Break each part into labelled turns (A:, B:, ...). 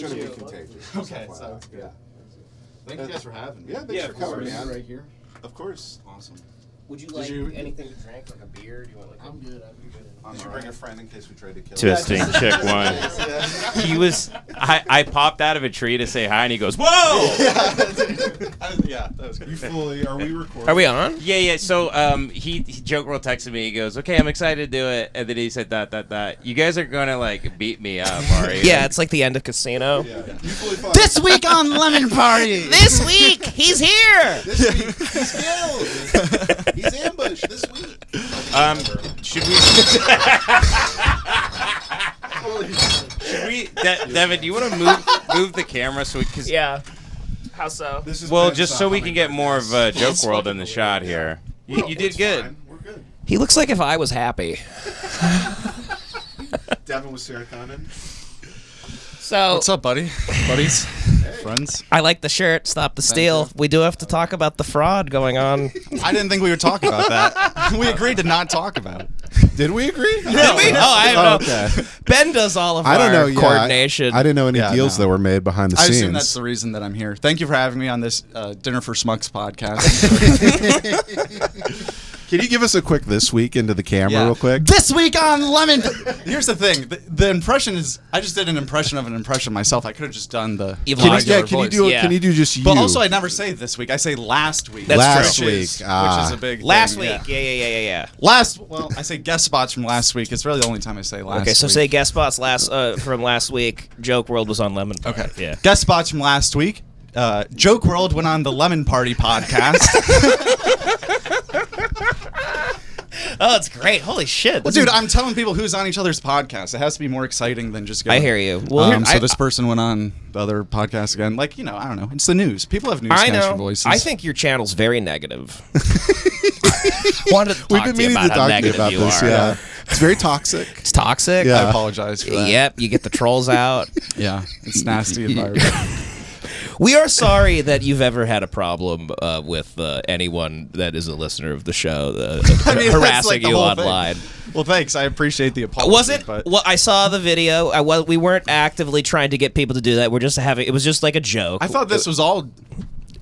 A: shouldn't be contagious.
B: Okay, sounds good.
A: Yeah.
B: Thank you guys for having me.
A: Yeah, thanks for coming, man.
B: Right here.
A: Of course.
B: Awesome.
C: Would you like anything to drink, like a beer? Do you want like?
B: I'm good.
A: Did you bring a friend in case we tried to kill
D: Testing,
A: him?
D: check one. He was. I popped out of a tree to say hi, and he goes, "Whoa!"
B: Yeah, that was good.
A: You fully? Are we recording?
C: Are we on?
D: Yeah. So he Joke World texted me. He goes, "Okay, I'm excited to do it," and then he said that. You guys are gonna like beat me up, are you?
C: Yeah, it's like the end of Casino.
A: Yeah. You fully fine.
B: This week on Lemon Party.
C: This week, he's here.
A: This week, he's killed. He's ambushed this week.
D: Should we? Should we? Devin, do you want to move the camera so we? Cause,
C: Yeah. How so?
A: This is
D: Well,
A: Ben's
D: just so we can get
A: hummingbird
D: more
A: nest.
D: of Joke World in the shot here. You did
A: It's
D: good.
A: fine. We're good.
C: He looks like if I was happy.
A: Devin with serotonin.
C: So
B: What's up, buddy? Buddies? Friends?
C: I like the shirt. Stop the steal. We do have to talk about the fraud going on.
B: I didn't think we would talk about that. We agreed to not talk about it.
A: Did we agree?
C: No, I have no.
A: Okay.
C: Ben does all of
A: I don't
C: our
A: know. Yeah,
C: coordination.
A: I didn't know any
B: Yeah,
A: deals
B: no.
A: that were made behind the
B: I
A: scenes.
B: assume that's the reason that I'm here. Thank you for having me on this Dinner for Schmucks podcast.
A: Can you give us a quick this week into the camera real quick?
B: This week on Lemon. Here's the thing. The impression is, I just did an impression of an impression myself. I could have just done the
C: You've
A: Can you,
C: lied.
A: yeah,
B: regular
A: can you
B: voice.
A: do
C: Yeah.
A: Can you do just you?
B: But also, I never say this week. I say last week.
C: That's
A: last
C: true.
A: week.
B: Which is a big
C: Last
B: thing,
C: week. Yeah.
B: Well, I say guest spots from last week. It's really the only time I say last
C: Okay, so
B: week.
C: say guest spots from last week. Joke World was on Lemon.
B: Okay.
C: Yeah.
B: Guest spots from last week. Joke World went on the Lemon Party podcast.
C: Oh, it's great. Holy shit.
B: Well, dude, I'm telling people who's on each other's podcasts. It has to be more exciting than just going.
C: I hear you. Well,
B: So this person went on the other podcast again. Like, I don't know. It's the news. People have
C: I
B: newscaster
C: know.
B: voices.
C: I think your channel's very negative. Wanted to talk
A: We've been
C: to you
A: meaning
C: about
A: to
C: how
A: talk to you
C: negative
A: about
C: you
A: this.
C: are.
A: Yeah, it's very toxic.
C: It's toxic.
A: Yeah.
B: I apologize for that.
C: Yep, you get the trolls out.
B: Yeah, it's nasty environment.
C: We are sorry that you've ever had a problem with anyone that is a listener of the show
B: I mean, that's
C: harassing
B: like the
C: you
B: whole thing.
C: online.
B: Well, thanks. I appreciate the apology.
C: Was it?
B: But
C: Well, I saw the video. We weren't actively trying to get people to do that. We're just having. It was just like a joke.
B: I thought this was all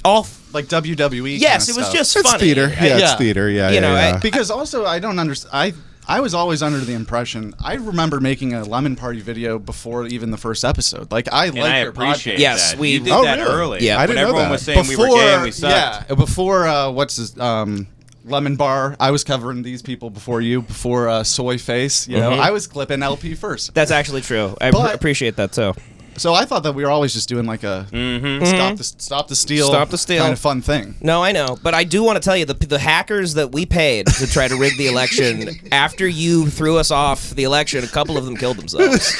C: like
B: WWE.
C: Yes,
B: kind
C: it
B: of
C: was
B: stuff.
C: just
A: It's
C: funny.
A: theater. Yeah,
B: Yeah.
A: it's theater. Yeah,
C: You know,
A: yeah.
B: Because also, I don't understand. I was always under the impression. I remember making a Lemon Party video before even the first episode. Like I
D: And
B: like
D: I
B: your
D: appreciate
B: podcast.
C: Yes,
D: that.
C: we-
D: You did
A: Oh,
D: that
A: really?
D: early.
C: Yeah.
A: I
D: when
A: didn't know
D: everyone
A: that.
D: was saying we were gay and we sucked.
B: Yeah, before what's his Lemon Bar, I was covering these people before you. Before Soy Face, you know, I was clipping LP first.
C: That's actually true. I
B: But-
C: appreciate that too.
B: So I thought that we were always just doing like a stop the steal,
C: Stop the steal.
B: kind of fun thing.
C: No, I know, but I do want to tell you the hackers that we paid to try to rig the election after you threw us off the election, a couple of them killed themselves.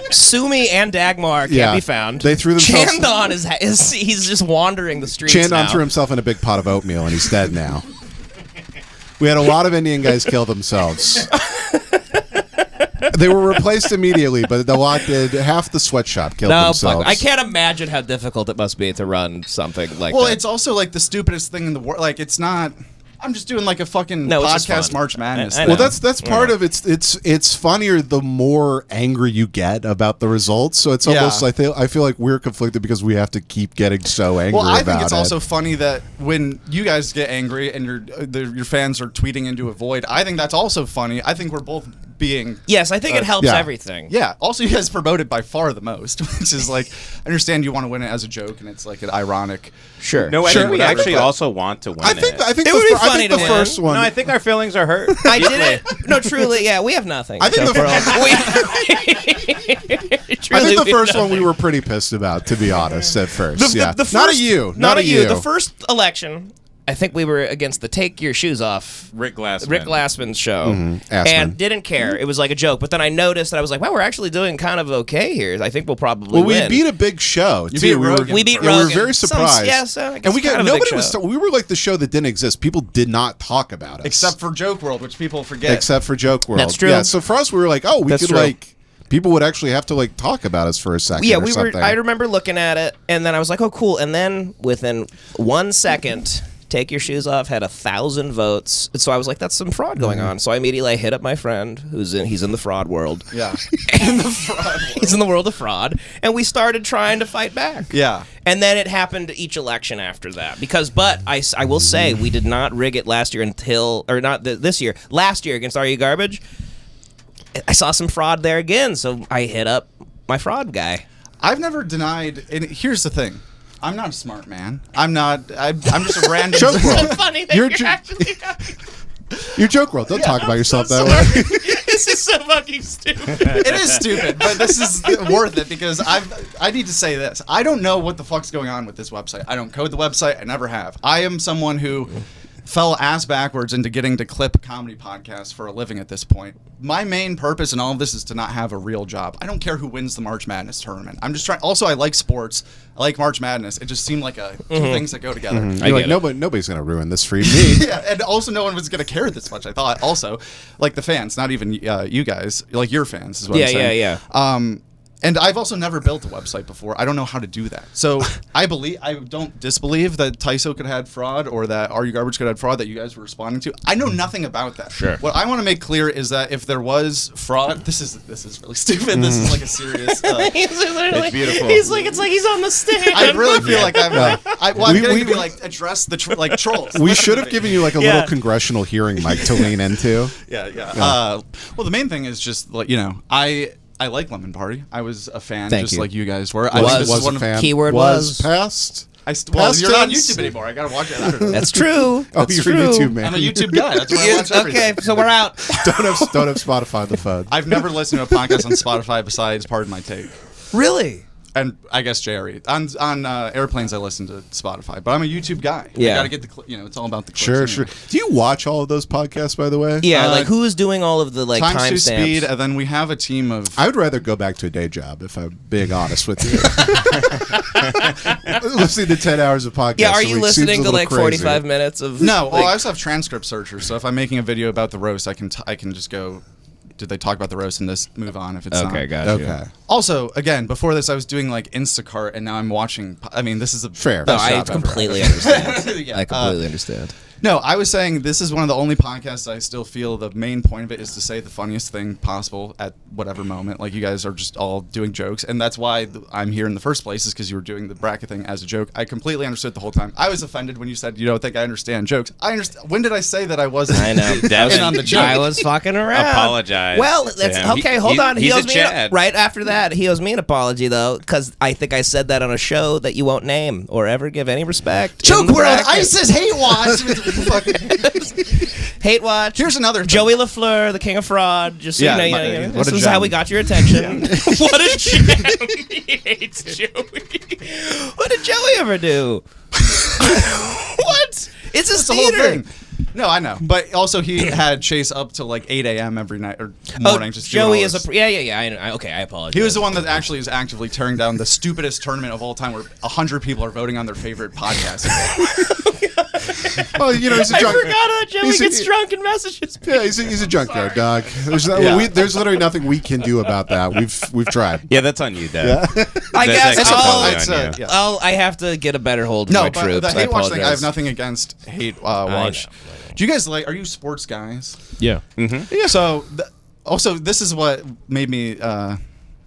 C: Sumi and Dagmar can't
A: Yeah.
C: be found.
A: They threw themselves-
C: Chandon is he's just wandering the streets
A: Chandon
C: now.
A: threw himself in a big pot of oatmeal and he's dead now. We had a lot of Indian guys kill themselves. They were replaced immediately, but the lot did. Half the sweatshop killed
C: No,
A: themselves.
C: fuck, I can't imagine how difficult it must be to run something like
B: Well,
C: that.
B: it's also like the stupidest thing in the world. Like it's not. I'm just doing like a fucking
C: No, it's just
B: podcast
C: fun.
B: March Madness.
C: I
B: thing.
C: know.
A: Well, that's part of it's funnier the more angry you get about the results. So it's almost
B: Yeah.
A: like I feel like we're conflicted because we have to keep getting so angry
B: Well, I
A: about
B: think it's
A: it.
B: also funny that when you guys get angry and your fans are tweeting into a void, I think that's also funny. I think we're both being
C: yes, I think it helps
A: yeah.
C: everything.
B: yeah. Also, you guys promoted by far the most, which is like I understand you want to win it as a joke and it's like an ironic.
C: Sure.
D: No, I
A: Sure,
D: think we
A: whatever,
D: actually
A: but-
D: also want to win
A: I think
D: it.
C: It would be funny to
A: the
C: win.
A: first one.
D: No, I think our feelings are hurt.
C: I did it. No, truly, yeah, we have nothing.
A: I think
C: So
A: the-
C: for all-
A: I
C: Truly,
A: think the
C: we have
A: first one we
C: nothing.
A: were pretty pissed about, to be honest, at first. Yeah,
C: The first,
A: not at you,
C: not at you. The first election, I think we were against the Take Your Shoes Off
D: Rick Glassman.
C: Rick Glassman's show,
A: Assman.
C: and didn't care. It was like a joke. But then I noticed that I was like, "Wow, we're actually doing kind of okay here. I think we'll probably
A: Well, we
C: win."
A: beat a big show
B: You
A: too.
B: beat
A: We were,
B: Rogan.
C: We beat
A: yeah, we were
C: Rogan.
A: very
C: Some-
A: surprised.
C: yeah, so I guess
A: and we
C: kind
A: got
C: of a big
A: nobody was.
C: show.
A: We were like the show that didn't exist. People did not talk about us
B: Except for Joke World, which people forget.
A: except for Joke World.
C: That's true.
A: Yeah, so for us, we were like, oh, we
C: That's
A: could
C: true.
A: like. People would actually have to like talk about us for a second.
C: Yeah,
A: or
C: we were.
A: something.
C: I remember looking at it, and then I was like, "Oh, cool!" And then within 1 second, Take Your Shoes Off had 1,000 votes. And so I was like, that's some fraud going on. So I immediately hit up my friend he's in the fraud world.
B: Yeah.
C: He's in the world of fraud. And we started trying to fight back.
B: Yeah.
C: And then it happened each election after that. But I will say, we did not rig it last year this year. Last year against Are You Garbage, I saw some fraud there again. So I hit up my fraud guy.
B: I've never denied, and here's the thing. I'm not a smart man. I'm just a random...
A: Joke World.
C: Funny that
A: You're
C: you're
A: ju-
C: actually...
A: You're Joke World. Don't talk about yourself that way.
C: This is so fucking stupid.
B: It is stupid, but this is worth it because I need to say this. I don't know what the fuck's going on with this website. I don't code the website. I never have. I am someone who fell ass backwards into getting to clip comedy podcasts for a living at this point. My main purpose in all of this is to not have a real job. I don't care who wins the March Madness tournament. I'm just trying. Also, I like sports. I like March Madness. It just seemed like two things that go together.
A: You're like, nobody's going to ruin this for me.
B: Yeah, and also no one was going to care this much. I thought also, like the fans, not even you guys, like your fans is what I'm saying.
C: Yeah.
B: And I've also never built a website before. I don't know how to do that. So I don't disbelieve that Tyso could have had fraud or that Are You Garbage could have had fraud that you guys were responding to. I know nothing about that.
D: Sure.
B: What I want to make clear is that if there was fraud, this is really stupid. This is like a serious.
D: It's beautiful.
C: It's like he's on the stand.
B: I really feel like I'm getting to be
A: we-
B: like address the trolls.
A: We
B: Listen
A: should
B: to
A: have
B: me.
A: given you like a little congressional hearing mic to lean into.
B: Yeah. Well, the main thing is just like I like Lemon Party. I was a fan,
C: Thank
B: just
C: you.
B: like you guys were. I think this is
A: Was
B: one
A: a
B: of.
A: fan.
C: Keyword was.
A: past.
B: Well,
A: Past
B: you're not on
A: tense.
B: YouTube anymore. I gotta watch it.
C: That's true.
A: Oh,
C: That's
A: you're
C: true.
A: a YouTube man.
B: I'm a YouTube guy. That's why I watch everything.
C: Okay, so we're out.
A: don't have Spotify on the phone.
B: I've never listened to a podcast on Spotify besides Pardon My Take.
C: Really?
B: And I guess Jerry. On airplanes, I listen to Spotify, but I'm a YouTube guy.
C: Yeah.
B: I gotta get the it's all about the clicks.
A: Sure.
B: anyway.
A: Do you watch all of those podcasts, by the way?
C: Yeah,
B: Uh,
C: like who's doing all of the like
B: Times
C: time
B: 2
C: stamps?
B: speed, and then we have a team of.
A: I would rather go back to a day job, if I'm being honest with you. Listening to 10 hours of podcasts.
C: Yeah, are
A: a
C: you
A: week seems
C: listening
A: a
C: to
A: little
C: like
A: crazy.
C: 45 minutes of?
B: No, well,
C: like,
B: I also have transcript searchers, so if I'm making a video about the roast, I can just go. Did they talk about the roast and this move on if it's not?
C: Okay, gotcha.
A: Okay.
B: Also, again, before this, I was doing like Instacart, and now I'm watching. I mean, this is a
A: Fair.
C: No,
B: best
C: I
B: job ever.
C: completely understand.
B: Yeah,
C: I completely understand.
B: No, I was saying this is one of the only podcasts I still feel the main point of it is to say the funniest thing possible at whatever moment. Like you guys are just all doing jokes, and that's why I'm here in the first place is because you were doing the bracket thing as a joke. I completely understood the whole time. I was offended when you said you don't think I understand jokes. I understand. When did I say that I wasn't?
C: I know.
D: Devin,
B: in on the joke?
C: I was fucking around.
D: Apologize
C: Well,
D: to
C: that's
D: him.
C: okay. Hold on.
D: He's
C: owes
D: a
C: me
D: Chad.
C: right after that. He owes me an apology though, because I think I said that on a show that you won't name or ever give any respect.
B: Joke
C: in the
B: World,
C: bracket.
B: ISIS hate watch.
C: Hate watch.
B: Here's another thing.
C: Joey LaFleur, the king of fraud. Just so
B: Yeah,
C: you know,
B: my-
C: you know,
B: what
C: this
B: a
C: is how
B: gem.
C: we got your attention. What a gem. He hates Joey. What did Joey ever do? What? It's a
B: That's the whole
C: theater.
B: thing. No, I know, but also he had Chase up to like 8 a.m. every night or morning.
C: Oh,
B: just doing
C: Joey
B: all
C: is
B: this.
C: a yeah. Okay, I apologize.
B: He was the one that actually is actively tearing down the stupidest tournament of all time, where 100 people are voting on their favorite podcast.
A: Well, he's a
C: I
A: junk.
C: forgot that Joey
A: He's a-
C: gets drunk and messages people.
A: Yeah, he's a junkyard dog. There's
B: Yeah.
A: there's literally nothing we can do about that. We've tried.
D: Yeah, that's on you, Dad.
C: I guess
D: That's
C: I'll,
D: actually totally on you.
C: I'll, I have to get a better hold of
B: No,
C: my
B: but
C: troops.
B: the hate watch thing, I have
C: apologize.
B: nothing against hate watch.
C: know.
B: Do you guys are you sports guys?
E: Yeah.
B: Yeah. So also, this is what made me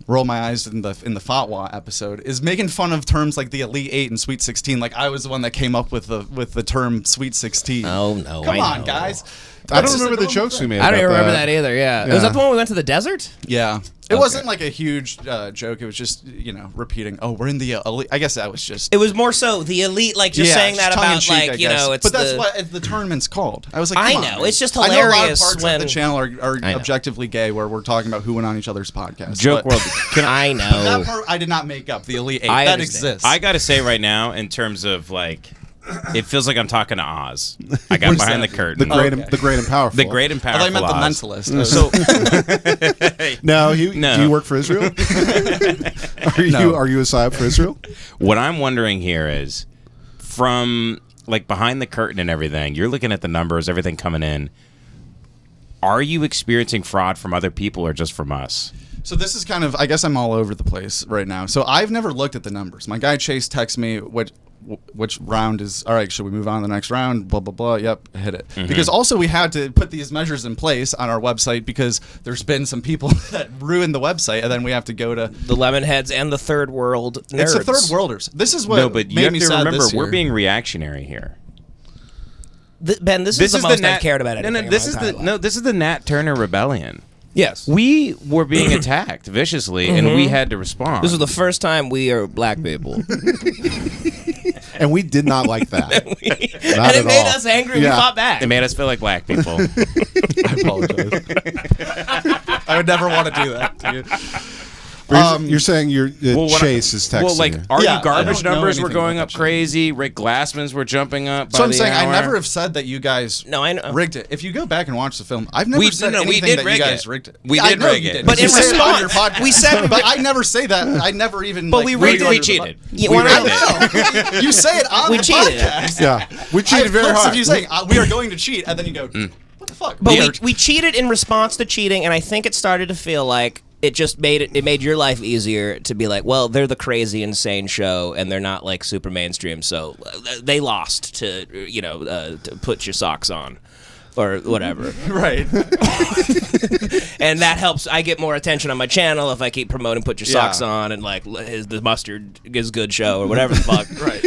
B: roll my eyes in the Fatwa episode is making fun of terms like the Elite Eight and Sweet 16. Like I was the one that came up with the term Sweet 16.
C: Oh no!
B: Come
C: I
B: on,
C: know.
B: guys.
A: I
B: That's
A: don't
B: just a
A: remember the
B: normal
A: jokes
B: thing.
A: we made.
C: I don't
A: about
C: even remember that either. Yeah. Was
A: Yeah.
C: that the one we went to the desert?
B: Yeah. It wasn't like a huge joke. It was just, repeating, oh, we're in the elite. I guess that was just.
C: It was more so the elite, like just saying that about
B: tongue-in-cheek, I
C: like
B: guess.
C: it's
B: but that's
C: the.
B: what the tournament's called. I was like,
C: I
B: come on,
C: know,
B: man.
C: it's just
B: I know a lot of
C: hilarious
B: parts
C: when-
B: of the channel are
C: I know.
B: objectively gay, where we're talking about who went on each other's podcasts.
D: Joke
B: but
D: World.
C: I
B: That
C: know.
B: part I did not make up. The Elite Eight
C: I
B: that
C: understand.
B: exists.
D: I gotta say right now, in terms of like, it feels like I'm talking to Oz. I got
B: What is
D: behind
B: that?
D: the curtain.
A: The great,
B: Okay.
A: the great and powerful.
D: The great and
B: I thought you
D: powerful
B: meant the
D: Oz.
B: mentalist.
D: So
A: No,
D: No.
A: do you work for Israel? Are you a psyop for Israel?
D: what I'm wondering here is, from like behind the curtain and everything, you're looking at the numbers, everything coming in. Are you experiencing fraud from other people or just from us?
B: So this is kind of, I guess I'm all over the place right now. So I've never looked at the numbers. My guy Chase texts me which round is all right. Should we move on to the next round? Blah blah blah. Yep, hit it. Because also we had to put these measures in place on our website because there's been some people that ruined the website, and then we have to go to
C: The Lemonheads and the third world nerds.
B: it's the third worlders. This is what
D: No, but you
B: made
D: have
B: me
D: to
B: sad
D: remember,
B: this
D: we're
B: year.
D: being reactionary here.
C: Ben, this is the most I've cared about anything.
D: This is this is the Nat Turner rebellion.
C: Yes.
D: We were being attacked viciously, and we had to respond.
C: This was the first time we are black people.
A: And we did not like that. Not
C: and it
A: at
C: made
A: all.
C: us angry.
A: Yeah.
C: We fought back.
D: It made us feel like black people.
B: I apologize. I would never want to do that to you.
A: You're saying Chase is texting
D: Well, like,
A: you.
D: Are
B: Yeah,
D: You Garbage
B: I don't know
D: numbers were
B: anything
D: going
B: about
D: up
B: that shit.
D: crazy. Rick Glassman's were jumping up.
B: So
D: by
B: I'm
D: the
B: saying I
D: hour.
B: never have said that you guys
C: No, I know.
B: rigged it. If you go back and watch the film, I've never
D: We-
B: said
D: no, we
B: anything
D: did
B: that
D: rig
B: you guys
D: it.
B: rigged it.
D: We
B: Yeah, I
D: did
B: know
D: rig
B: you
D: it.
B: did.
C: But
B: You
C: in
B: said it on your
C: response,
B: podcast.
C: we said-
B: but I never say that. I never even.
C: But
B: like,
C: we
B: read
C: rigged
B: it
C: it.
B: on
D: We
B: your
D: cheated.
C: You
B: We
C: wanna
B: rigged
C: know?
B: it. You say it on
C: We
B: the
C: cheated.
B: podcast.
A: Yeah, we
B: I
A: cheated
B: have
A: very
B: clips
A: hard.
B: of you saying we are going to cheat, and then you go, "What the fuck?"
C: But
D: Yeah.
C: we cheated in response to cheating, and I think it started to feel like it just made your life easier to be like, well, they're the crazy, insane show, and they're not like super mainstream, so they lost to to put your socks on. Or whatever.
B: Right.
C: And that helps. I get more attention on my channel if I keep promoting Put Your Socks
B: Yeah.
C: On and like the Mustard is Good show or whatever the fuck.
B: Right.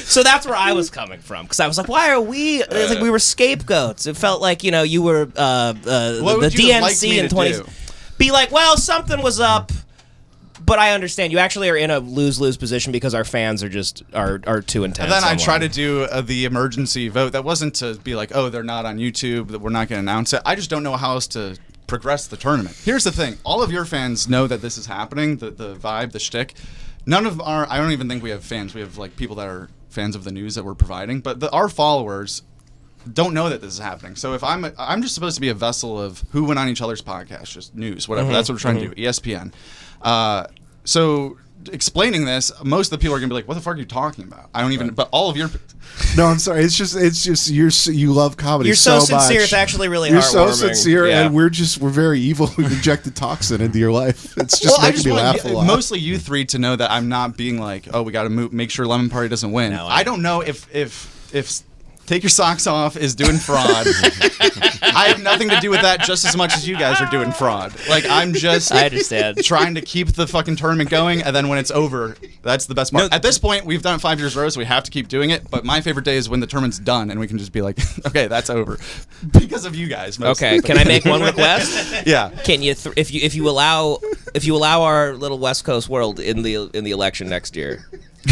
C: So that's where I was coming from because I was like, why are we? It was like we were scapegoats. It felt like you were the
B: would you have liked
C: DNC
B: me
C: in
B: to
C: 20s.
B: do?
C: Be like, well, something was up. But I understand you actually are in a lose-lose position because our fans are just are too intense.
B: And then I
C: online.
B: try to do the emergency vote. That wasn't to be like, oh, they're not on YouTube, that we're not going to announce it. I just don't know how else to progress the tournament. Here's the thing. All of your fans know that this is happening, the vibe, the shtick. None of I don't even think we have fans. We have like people that are fans of the news that we're providing. But our followers don't know that this is happening. So if I'm just supposed to be a vessel of who went on each other's podcast, just news, whatever. That's what we're trying to do. ESPN. So explaining this, most of the people are gonna be like, "What the fuck are you talking about?" I don't even. Right. But all of your.
A: No, I'm sorry. It's just you love comedy.
C: You're so
A: much.
C: sincere. It's actually really
A: You're
C: heartwarming.
A: so sincere,
C: Yeah.
A: and we're very evil. We injected toxin into your life. It's just
B: Well, I
A: making
B: just
A: me
B: want
A: laugh a lot.
B: mostly you three to know that I'm not being like, "Oh, we got to make sure Lemon Party doesn't win."
C: No,
B: I don't know if Take Your Socks Off is doing fraud. I have nothing to do with that just as much as you guys are doing fraud. Like, I'm just
C: I understand.
B: trying to keep the fucking tournament going, and then when it's over, that's the best part.
D: No,
B: At this point, we've done it 5 years in a row, so we have to keep doing it, but my favorite day is when the tournament's done, and we can just be like, okay, that's over. Because of you guys, mostly.
C: Okay, can I make one request?
B: Yeah.
C: Can you, if you allow our little West Coast world in the election next year,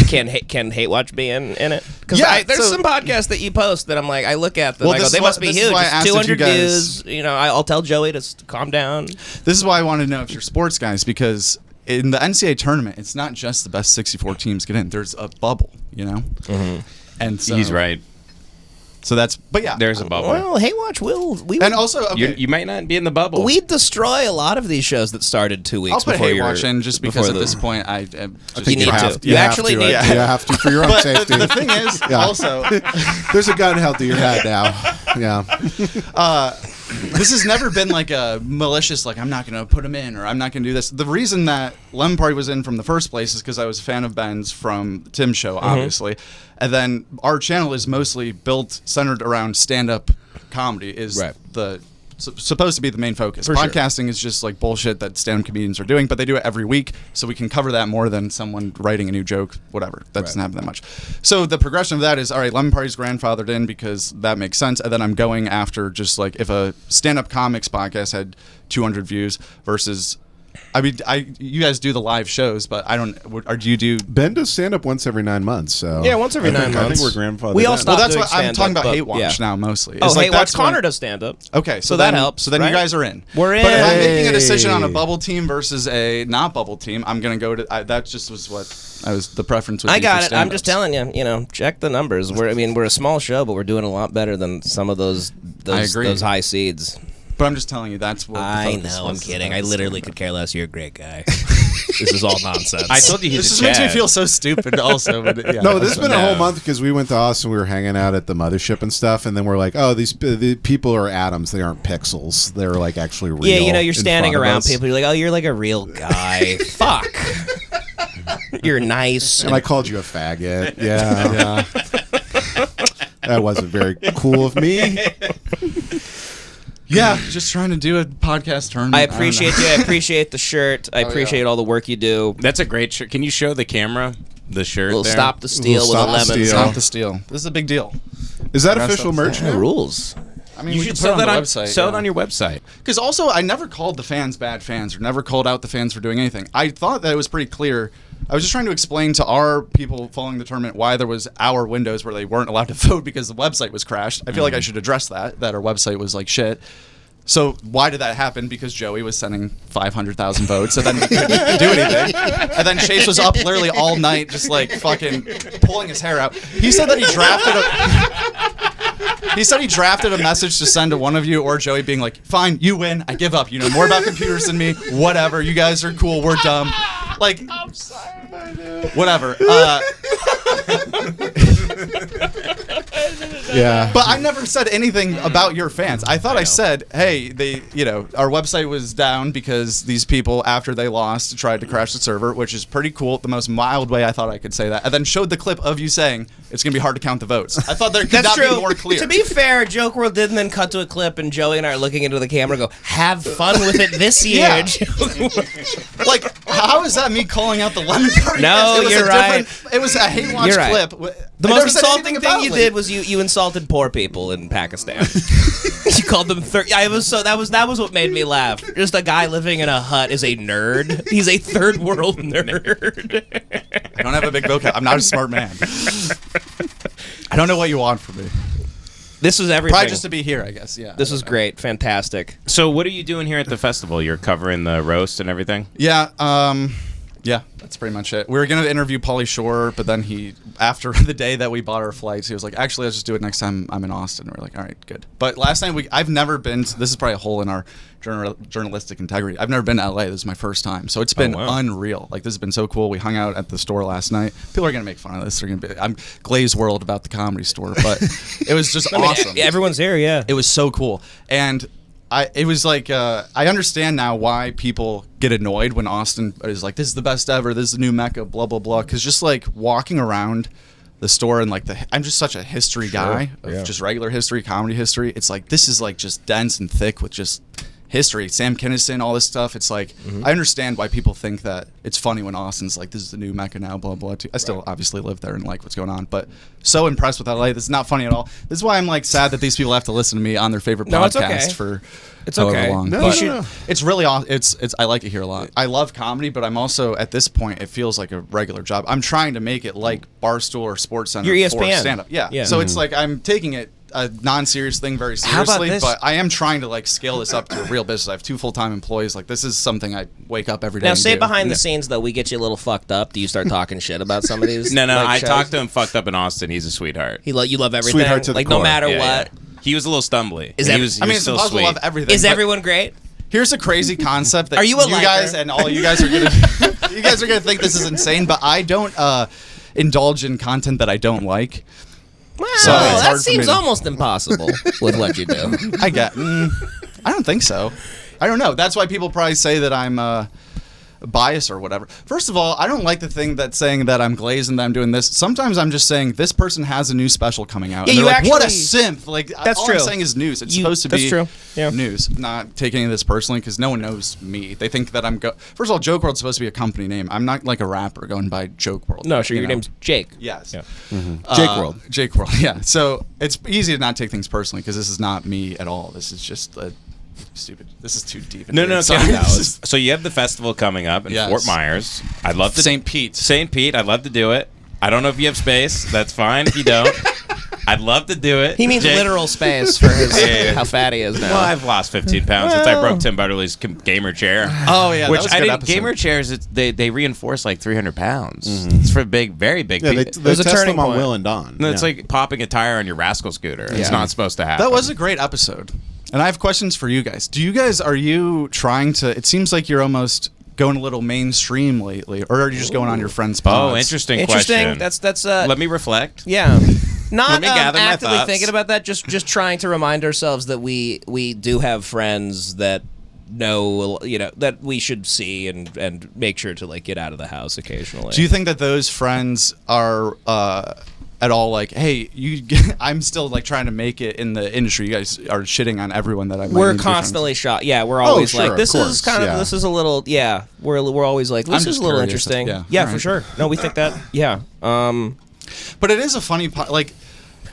C: can Hate Watch be in it? Because
B: Yeah,
C: there's
B: so-
C: some podcasts that you post that I'm like, I look at them,
B: Well,
C: I go,
B: this
C: they
B: is
C: must
B: why-
C: be
B: this is
C: huge.
B: why I
C: It's
B: asked if you
C: 200
B: guys-
C: views. I'll tell Joey to calm down.
B: This is why I wanted to know if you're sports guys, because in the NCAA tournament, it's not just the best 64 teams get in. There's a bubble, And so,
D: He's right.
B: So but yeah.
D: There's a bubble.
C: Well, Hate Watch
B: And also, okay,
D: You might not be in the bubble.
C: we destroy a lot of these shows that started 2 weeks
B: I'll put
C: before
B: Hate
C: your-
B: Watch in just because
C: before
B: at
C: the-
B: this point, I just
C: You need to. You actually need
B: to.
A: You have to for your own
B: But
A: safety.
B: the thing is,
A: Yeah.
B: also,
A: There's a gun held to your head now. Yeah.
B: this has never been like a malicious, like, I'm not going to put him in or I'm not going to do this. The reason that Lemon Party was in from the first place is because I was a fan of Ben's from Tim's show, obviously. And then our channel is mostly centered around stand-up comedy is
C: Right.
B: supposed to be the main focus.
C: For sure.
B: Podcasting is just like bullshit that stand-up comedians are doing, but they do it every week, so we can cover that more than someone writing a new joke, whatever. That doesn't happen that much. So the progression of that is, all right, Lemon Party's grandfathered in because that makes sense, and then I'm going after just like if a stand-up comics podcast had 200 views versus... I mean, you guys do the live shows, but I don't. Or do you do?
A: Ben does stand up once every 9 months. So
C: Yeah, once every 9 months.
E: I think we're grandfathered
C: We all
E: in.
C: stopped
B: Well, that's
C: doing
B: what I'm talking
C: stand-up,
B: about.
C: but,
B: Hate Watch
C: yeah.
B: now mostly.
C: Oh,
B: It's like
C: Hate Watch.
B: that's when-
C: Connor does stand-up.
B: Okay, so
C: that
B: then,
C: helps,
B: So then
C: right?
B: you guys are in.
C: We're in.
B: But if I'm making a
A: Hey.
B: decision on a bubble team versus a not bubble team, I'm gonna go to. That just was what I was the preference. Would
C: I
B: be
C: got
B: for
C: it. I'm just
B: stand-ups.
C: telling you, check the numbers. We're a small show, but we're doing a lot better than some of those
B: agree.
C: those high seeds.
B: But I'm just telling you that's what. the
C: I
B: focus
C: know. I'm
B: was,
C: kidding.
B: about
C: I
B: the
C: literally
B: stand-up.
C: could care less. You're a great guy. This is all nonsense.
D: I told you he's
B: This
D: a
B: just makes me
D: Chad.
B: feel so stupid. Also, but yeah.
A: No, this has been a whole
D: No.
A: month because we went to Austin. We were hanging out at the mothership and stuff, and then we're like, "Oh, the people are atoms. They aren't pixels. They're like actually real."
C: Yeah, you're
A: in
C: standing
A: front of
C: around
A: us."
C: people. You're like, oh, you're like a real guy. Fuck. You're nice.
A: And I called you a faggot. Yeah. That wasn't very cool of me.
B: Yeah, just trying to do a podcast tournament.
C: I appreciate you. I appreciate the shirt. I appreciate all the work you do.
D: That's a great shirt. Can you show the camera the shirt
C: We'll
D: there?
C: stop the steal
A: We'll
C: with a
A: stop the
C: lemon.
A: steal.
B: Stop the steal. This is a big deal.
A: Is that
B: Rest
A: official
B: of-
A: merch
C: Yeah,
A: now?
C: rules.
B: I mean,
D: You
B: we
D: should
B: can put
D: sell
B: it
D: that
B: on
D: on
B: the website.
D: Sell it on your website.
B: Because also, I never called the fans bad fans or never called out the fans for doing anything. I thought that it was pretty clear. I was just trying to explain to our people following the tournament why there was hour windows where they weren't allowed to vote because the website was crashed. I feel like I should address that our website was like shit. So why did that happen? Because Joey was sending 500,000 votes and then he couldn't do anything. And then Chase was up literally all night just like fucking pulling his hair out. He said that he drafted a message to send to one of you or Joey being like, fine, you win. I give up. You know more about computers than me. Whatever. You guys are cool. We're dumb. Like, I'm sorry. Whatever.
A: Yeah.
B: But I never said anything about your fans. I thought I said, hey, our website was down because these people, after they lost, tried to crash the server, which is pretty cool. The most mild way I thought I could say that. And then showed the clip of you saying it's going to be hard to count the votes. I thought there could
C: That's
B: not
C: true.
B: be more clear.
C: To be fair, Joke World did then cut to a clip, and Joey and I are looking into the camera and go, have fun with it this year.
B: Yeah. Like, how is that me calling out the lemon card?
C: No,
B: It was
C: you're
B: a
C: right.
B: It was a hate watch
C: You're right.
B: clip.
C: The
B: I
C: most
B: never said
C: insulting
B: anything
C: thing
B: about
C: you
B: it.
C: did was you insulted poor people in Pakistan. You called them that was what made me laugh. Just a guy living in a hut is a nerd. He's a third world nerd.
B: I don't have a big vocab. I'm not a smart man. I don't know what you want from me.
C: This was everything.
B: Probably just to be here, I guess. Yeah.
C: This was great, fantastic.
D: So what are you doing here at the festival? You're covering the roast and everything?
B: Yeah. Yeah, that's pretty much it. We were going to interview Pauly Shore, but then after the day that we bought our flights, he was like, actually, let's just do it next time I'm in Austin. And we're like, all right, good. But last time, I've never been, this is probably a hole in our journalistic integrity. I've never been to LA. This is my first time. So it's been unreal. Like, this has been so cool. We hung out at the store last night. People are going to make fun of this. They're going to be, I'm Glaze World about the Comedy Store, but it was just awesome.
C: Everyone's here, yeah.
B: It was so cool. And it was like, I understand now why people get annoyed when Austin is like, this is the best ever, this is the new Mecca, blah, blah, blah. Because just like walking around the store and like I'm just such a history guy of just regular history, comedy history. It's like, this is like just dense and thick with just history. Sam Kinison, all this stuff. It's like, I understand why people think that it's funny when Austin's like, this is the new Mecca now, blah, blah, blah. I still obviously live there and like what's going on, but so impressed with LA. This is not funny at all. This is why I'm like sad that these people have to listen to me on their favorite
C: No, it's
B: podcast
C: okay.
B: for
C: It's
B: however
C: okay.
B: long.
A: No,
B: But
A: no.
B: it's really it's I like it here a lot. I love comedy, but I'm also at this point it feels like a regular job. I'm trying to make it like Barstool or Sports Center
C: You're
B: for
C: ESPN.
B: stand up. Yeah.
C: Yeah.
B: So it's like I'm taking it a non-serious thing very
D: How about
B: seriously,
D: this?
B: but I am trying to like scale this up to a real business. I have 2 full-time employees. Like this is something I wake up every day.
C: Now,
B: and
C: say
B: do.
C: behind the scenes, though, we get you a little fucked up. Do you start talking shit about some of these?
D: No,
C: like,
D: I
C: shows?
D: talked to him fucked up in Austin. He's a sweetheart.
C: You love everything.
A: Sweetheart to the
C: like, no
A: core.
C: matter
D: Yeah,
C: what.
D: yeah. He was a little stumbly.
C: Is
D: He
C: that-
D: was
B: I mean, it's
D: still
B: impossible
D: sweet.
B: to love everything.
C: Is
B: but
C: everyone great?
B: Here's a crazy concept that
C: Are you a
B: you
C: liker?
B: guys and all you guys are gonna you guys are gonna think this is insane, but I don't indulge in content that I don't like.
C: Well,
B: So it's hard
C: that
B: for me
C: seems
B: to-
C: almost impossible with what you do.
B: I don't think so. I don't know. That's why people probably say that I'm biased or whatever. First of all, I don't like the thing that's saying that I'm glazed and that I'm doing this. Sometimes I'm just saying this person has a new special coming out.
C: Yeah,
B: and they're
C: you
B: like, what a
C: actually-
B: simp. Like
C: That's
B: all
C: true.
B: I'm saying is news. It's
C: You-
B: supposed to
C: that's
B: be
C: true. Yeah.
B: news. Not taking any of this personally because no one knows me. They think that First of all, Joke World's supposed to be a company name. I'm not like a rapper going by Joke World.
C: No, sure.
B: you
C: Your
B: know?
C: name's Jake.
B: Yes.
C: Yeah.
A: Jake World.
B: Jake World, yeah. So it's easy to not take things personally because this is not me at all. This is just stupid. This is too deep.
D: No,
B: Sorry.
D: okay.
B: This is-
D: So you have the festival coming up in
B: Yes.
D: Fort Myers. I'd love to
B: St. Pete.
D: St. Pete. I'd love to do it. I don't know if you have space. That's fine if you don't. I'd love to do it.
C: He means
D: Jake-
C: literal space for his
D: Yeah.
C: how fat he is now.
D: Well, I've lost 15 pounds since I broke Tim Butterly's gamer chair.
B: Oh yeah,
D: Which
B: that was a
D: I
B: good
D: didn't.
B: episode.
D: Gamer chairs, they reinforce like 300 pounds. It's for very big
A: Yeah, they
D: people.
C: There's a
A: test
C: turning
A: them on
C: point.
A: Will and Don.
D: No, it's
A: Yeah.
D: like popping a tire on your rascal scooter. It's
C: Yeah.
D: not supposed to happen.
B: That was a great episode. And I have questions for you guys. Are you trying to? It seems like you're almost going a little mainstream lately, or are you just going on your friends' pods?
D: Oh, interesting
C: Interesting.
D: question.
C: That's
D: Let me reflect.
C: yeah. Not
D: Let me gather my
C: actively
D: thoughts.
C: thinking about that. Just trying to remind ourselves that we do have friends that know, that we should see and make sure to like get out of the house occasionally.
B: Do you think that those friends are at all like, hey, I'm still like trying to make it in the industry. You guys are shitting on everyone that I.
C: We're constantly shot. Yeah, we're always
A: sure,
C: like, this
A: of
C: is
A: course,
C: kind of
A: yeah.
C: this is a little. Yeah, we're always like, this
B: I'm
C: is
B: just
C: a little
B: curious.
C: interesting.
B: Yeah.
C: For
B: Alright.
C: sure. No, we think that. Yeah.
B: But it is a funny like.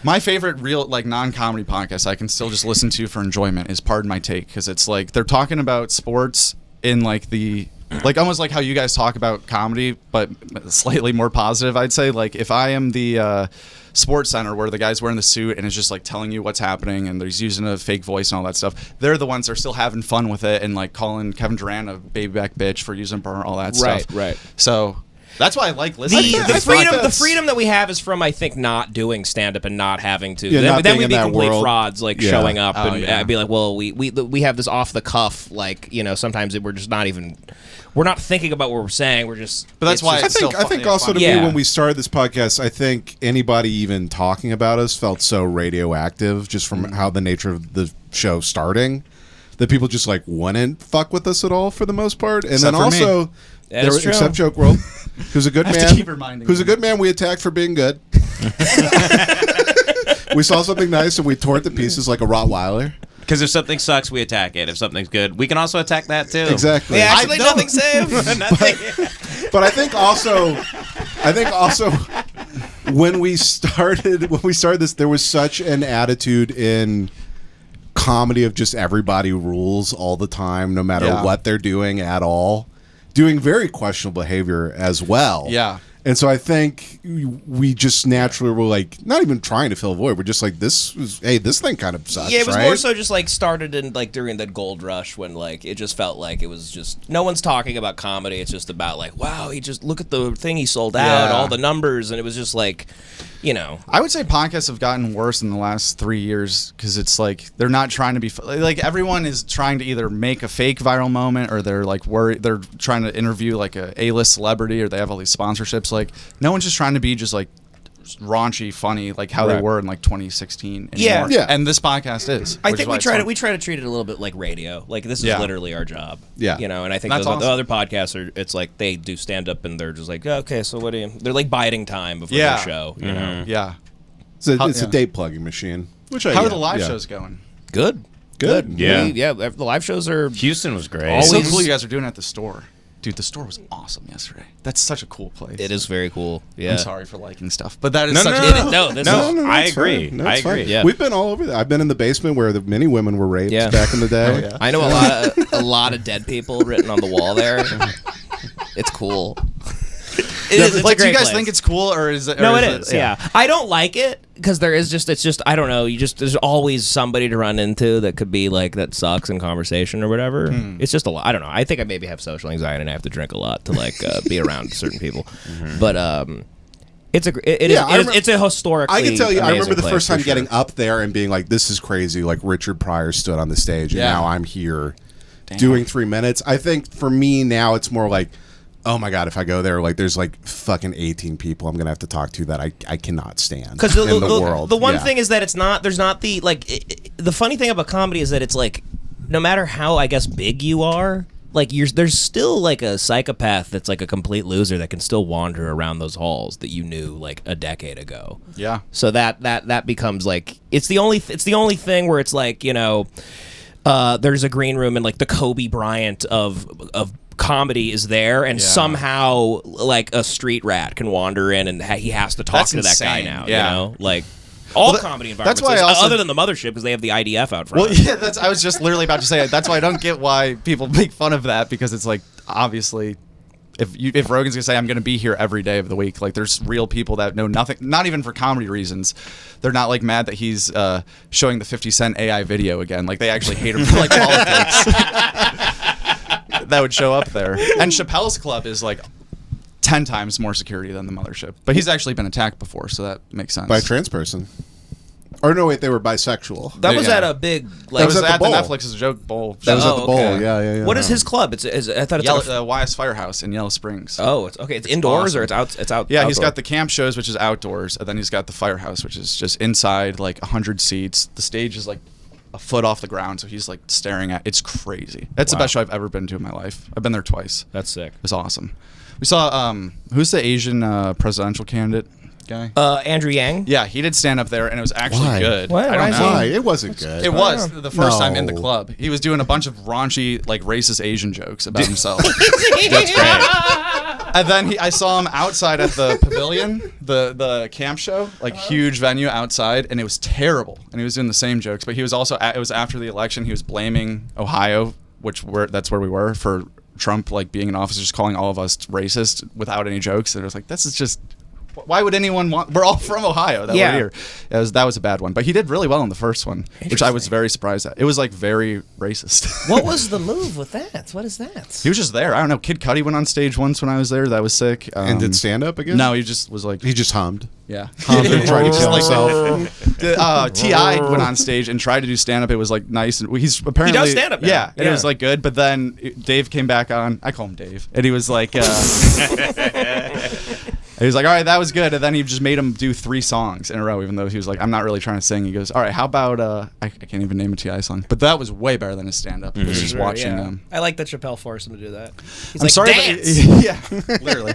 B: My favorite real like non-comedy podcast I can still just listen to for enjoyment is Pardon My Take, because it's like they're talking about sports in like the like almost like how you guys talk about comedy, but slightly more positive, I'd say. Like if I am the Sports Center where the guy's wearing the suit and is just like telling you what's happening and he's using a fake voice and all that stuff, they're the ones that are still having fun with it and like calling Kevin Durant a baby back bitch for using burn, all that stuff.
C: Right.
B: So that's why I like listening. to
C: The
B: these
C: freedom
B: podcasts.
C: that we have is from, I think, not doing stand up and not having to.
A: Yeah,
C: then
A: not
C: then
A: being
C: we'd
A: in
C: be
A: that
C: complete
A: world.
C: frauds, like
A: Yeah.
C: showing up
B: Oh,
C: and
B: yeah.
C: I'd be like, well, we have this off the cuff, like sometimes we're just not even, we're not thinking about what we're saying. We're just.
B: But that's
C: it's
B: why
C: just-
A: I think
B: still
A: also to
B: funny.
A: me
C: Yeah.
A: when we started this podcast, I think anybody even talking about us felt so radioactive just from how the nature of the show starting that people just like wouldn't fuck with us at all for the most part. And
B: Except
A: then
B: for me.
A: also
C: That's true.
A: except Joke World, who's a good
B: I have to
A: man.
B: keep reminding
A: Who's a
B: them.
A: good man we attacked for being good. We saw something nice and we tore it to pieces like a Rottweiler.
D: Because if something sucks, we attack it. If something's good, we can also attack that too.
A: Exactly.
C: Yeah, actually,
B: I
C: nothing saved.
D: Nothing.
A: But I think also when we started this, there was such an attitude in comedy of just everybody rules all the time, no matter
B: Yeah.
A: what they're doing at all, doing very questionable behavior as well.
B: Yeah.
A: And so I think we just naturally were like, not even trying to fill a void. We're just like, this thing kind of sucks.
C: Yeah, it was
A: right?
C: more so just like started in like during the gold rush when like it just felt like it was just no one's talking about comedy. It's just about like, wow, he just look at the thing he sold out,
B: Yeah.
C: all the numbers, and it was just like,
B: I would say podcasts have gotten worse in the last 3 years because it's like they're not trying to be like everyone is trying to either make a fake viral moment or they're like worried they're trying to interview like a A-list celebrity or they have all these sponsorships. Like no one's just trying to be just like raunchy, funny, like how they
C: Right.
B: were in like 2016.
C: Yeah.
B: anymore.
A: Yeah.
B: And this podcast is.
C: I
B: which is
C: think
B: why
C: we
B: it's
C: try to
B: fun.
C: we try to treat it a little bit like radio. Like this is
B: Yeah.
C: literally our job.
A: Yeah.
C: And I think
B: That's
C: the
B: awesome.
C: other podcasts are. It's like they do stand up and they're just like, okay, so what do you? They're like biding time before
B: Yeah.
C: the show. You know,
B: Yeah.
A: It's a
B: Yeah.
A: date plugging machine. Which
B: How are the live shows going?
C: good.
A: Good.
D: Yeah.
C: The live shows are.
D: Houston was great.
B: It's so
C: Always-
B: cool you guys are doing it at the store. Dude, the store was awesome yesterday. That's such a cool place.
C: It is very cool. Yeah.
B: I'm sorry for liking stuff, but that is
D: No,
B: such
D: no,
B: a
D: no,
C: No, this
D: No.
C: is.
D: I
A: it's
D: agree.
A: fine. No,
D: I
A: it's fine.
D: agree.
C: Yeah.
A: We've been all over there. I've been in the basement where many women were raped
C: Yeah.
A: back in the day.
B: Oh, yeah.
C: I know a lot of dead people written on the wall there. It's cool. It is. It's
B: like,
C: a
B: do you
C: great
B: guys
C: place.
B: think it's cool or is it?
C: No,
B: or
C: it is. Yeah. I don't like it because there is just. It's just. I don't know. There's always somebody to run into that could be like that sucks in conversation or whatever. It's just a lot. I don't know. I think I maybe have social anxiety and I have to drink a lot to like be around certain people. But it's
A: Yeah, I
C: it's a historically.
A: I can tell you, I
C: amazing
A: remember the
C: place,
A: first
C: for
A: time
C: sure.
A: getting up there and being like, this is crazy. Like Richard Pryor stood on the stage and
B: Yeah.
A: now I'm here doing 3 minutes. I think for me now it's more like, oh my God, if I go there, like there's like fucking 18 people I'm going to have to talk to that I cannot stand
C: Because
A: in the world.
C: the one
A: Yeah.
C: thing is that there's not the like the funny thing about comedy is that it's like no matter how I guess big you are, like there's still like a psychopath that's like a complete loser that can still wander around those halls that you knew like a decade ago.
B: Yeah.
C: So that becomes like it's the only thing where it's like there's a green room and like the Kobe Bryant of comedy is there and
B: Yeah.
C: somehow like a street rat can wander in and he has to talk
B: That's
C: to that guy
B: insane.
C: now.
B: Yeah.
C: Like all
B: Well,
C: comedy
B: that's
C: environments,
B: why I also-
C: other than the mothership because they have the IDF out front.
B: Well, yeah, I was just literally about to say it. That's why I don't get why people make fun of that because it's like obviously if Rogan's gonna say I'm gonna be here every day of the week, like there's real people that know nothing, not even for comedy reasons. They're not like mad that he's showing the 50 Cent AI video again. Like they actually hate him for like politics. That would show up there. And Chappelle's Club is like 10 times more security than the mothership, but he's actually been attacked before, so that makes sense.
A: By a trans person. Or no, wait, they were bisexual.
C: that was
B: Yeah.
C: at a big
B: That
C: like.
B: was
A: was at
B: at
A: the
B: the
A: bowl.
B: Netflix Joke Bowl.
A: That was
C: Oh,
A: at the bowl.
C: okay.
A: Yeah.
C: What is his club? It's I thought it's at a-
B: YS Firehouse in Yellow Springs.
C: oh, it's okay. It's indoors
B: awesome.
C: or it's out. It's out.
B: Yeah, he's
C: outdoor?
B: got the camp shows, which is outdoors, and then he's got the Firehouse, which is just inside, like 100 seats. The stage is like a foot off the ground, so he's like staring at. It's crazy. That's the best show I've ever been to in my life. I've been there twice.
C: That's sick.
B: It was awesome. We saw who's the Asian presidential candidate guy?
C: Andrew Yang.
B: Yeah, he did stand up there, and it was actually
A: Why?
B: good.
C: Why?
B: I don't
C: Why is
B: know.
A: Why? It wasn't good.
B: It was the first time in the
A: No.
B: club. He was doing a bunch of raunchy, like racist Asian jokes about himself.
D: That's great.
B: And then I saw him outside at the pavilion, the camp show, like huge venue outside, and it was terrible. And he was doing the same jokes, but he was also it was after the election. He was blaming Ohio, that's where we were, for Trump like being in office, just calling all of us racist without any jokes. And it was like, this is just. Why would anyone want? We're all from Ohio. That
C: Yeah.
B: we're here. That was a bad one, but he did really well in the first one, which I was very surprised at. It was like very racist.
C: What was the move with that? What is that?
B: He was just there. I don't know. Kid Cudi went on stage once when I was there. That was sick.
A: And did stand up again?
B: No, he just was like,
A: He just hummed.
B: yeah.
A: Hummed and tried to kill
B: Like,
A: himself.
B: T.I. went on stage and tried to do stand up. It was like nice, and he's apparently
C: does stand-up now.
B: Yeah, and
C: Yeah.
B: it was like good. But then Dave came back on. I call him Dave, and he was like, he was like, all right, that was good. And then he just made him do 3 songs in a row, even though he was like, I'm not really trying to sing. He goes, all right, how about I can't even name a T.I. song, but that was way better than his stand up. It was just watching them.
E: I like that Chappelle forced him to do that. He's
B: I'm
E: like,
B: sorry,
E: dance.
B: yeah, literally.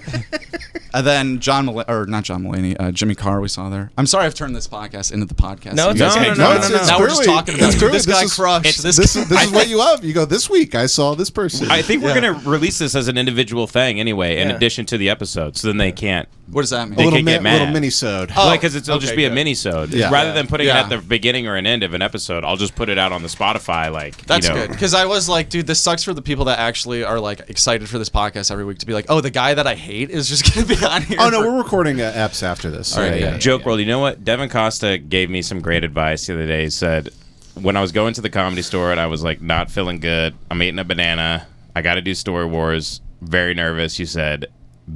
B: And then not John Mulaney, Jimmy Carr we saw there. I'm sorry I've turned this podcast into the podcast.
C: No,
B: You
C: it's
B: guys
C: okay.
B: hate
C: No,
B: me.
C: no,
A: it's
B: Now we're just
A: clearly-
B: talking about
A: it's clearly-
B: this guy
A: this is-
B: crushed.
A: This is what you love. You go, this week I saw this person.
D: I think we're
B: Yeah.
D: gonna release this as an individual thing anyway, in
C: Yeah.
D: addition to the episode. So then they can't.
B: What does that mean?
A: a little,
D: can get mad.
A: little mini-sode.
B: Oh,
D: Because it'll just
B: okay,
D: be a
B: good.
D: mini-sode.
A: Yeah.
D: Rather than putting it
B: Yeah.
D: at the beginning or an end of an episode, I'll just put it out on the Spotify. Like
B: That's
D: you know.
B: good, because I was like, dude, this sucks for the people that actually are like excited for this podcast every week to be like, oh, the guy that I hate is just gonna be on here.
A: Oh no,
B: for-
A: we're recording eps after this.
B: All right,
A: yeah.
B: yeah.
D: Joke World, you know what? Devin Costa gave me some great advice the other day. He said, when I was going to the Comedy Store and I was like not feeling good, I'm eating a banana, I got to do Story Wars, very nervous. You said,